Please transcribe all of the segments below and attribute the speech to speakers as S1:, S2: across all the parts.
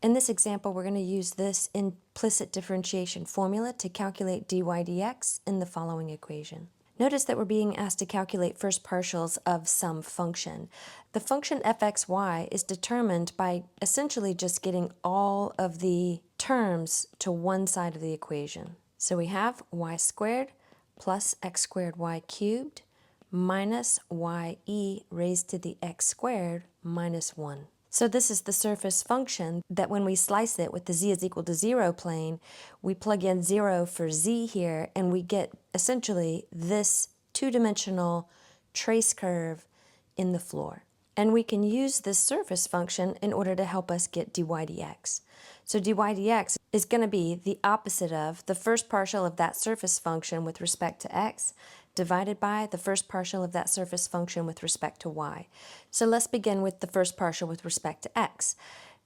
S1: In this example, we're going to use this implicit differentiation formula to calculate dy dx in the following equation. Notice that we're being asked to calculate first partials of some function. The function fxy is determined by essentially just getting all of the terms to one side of the equation. So we have y squared plus x squared y cubed minus ye raised to the x squared minus 1. So this is the surface function that when we slice it with the z is equal to 0 plane, we plug in 0 for z here, and we get essentially this two-dimensional trace curve in the floor. And we can use this surface function in order to help us get dy dx. So dy dx is going to be the opposite of the first partial of that surface function with respect to x divided by the first partial of that surface function with respect to y. So let's begin with the first partial with respect to x.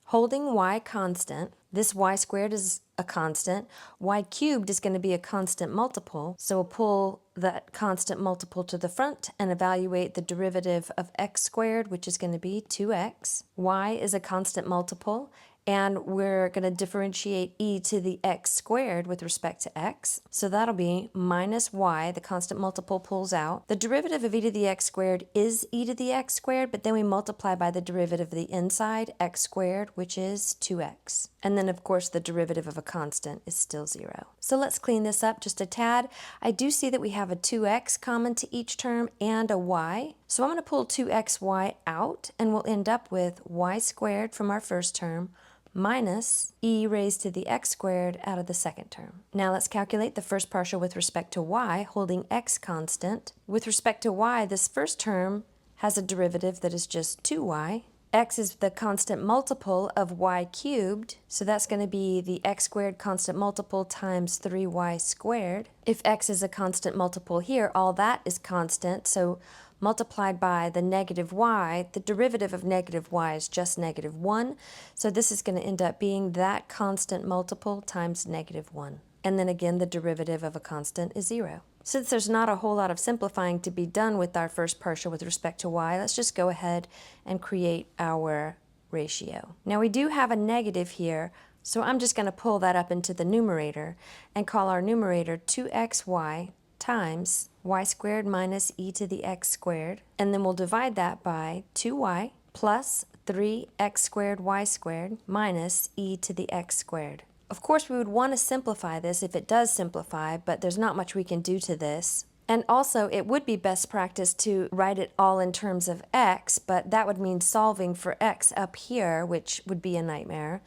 S1: Holding y constant, this y squared is a constant, y cubed is going to be a constant multiple, so we'll pull that constant multiple to the front and evaluate the derivative of x squared, which is going to be 2x. Y is a constant multiple, and we're going to differentiate e to the x squared with respect to x. So that'll be minus y, the constant multiple pulls out. The derivative of e to the x squared is e to the x squared, but then we multiply by the derivative of the inside, x squared, which is 2x. And then, of course, the derivative of a constant is still 0. So let's clean this up just a tad. I do see that we have a 2x common to each term and a y. So I'm going to pull 2xy out, and we'll end up with y squared from our first term minus e raised to the x squared out of the second term. Now let's calculate the first partial with respect to y, holding x constant. With respect to y, this first term has a derivative that is just 2y. X is the constant multiple of y cubed, so that's going to be the x squared constant multiple times 3y squared. If x is a constant multiple here, all that is constant, so multiplied by the negative y, the derivative of negative y is just negative 1, so this is going to end up being that constant multiple times negative 1. And then again, the derivative of a constant is 0. Since there's not a whole lot of simplifying to be done with our first partial with respect to y, let's just go ahead and create our ratio. Now we do have a negative here, so I'm just going to pull that up into the numerator and call our numerator 2xy times y squared minus e to the x squared, and then we'll divide that by 2y plus 3x squared y squared minus e to the x squared. Of course, we would want to simplify this if it does simplify, but there's not much we can do to this. And also, it would be best practice to write it all in terms of x, but that would mean solving for x up here, which would be a nightmare.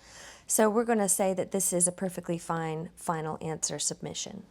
S1: So we're going to say that this is a perfectly fine final answer submission.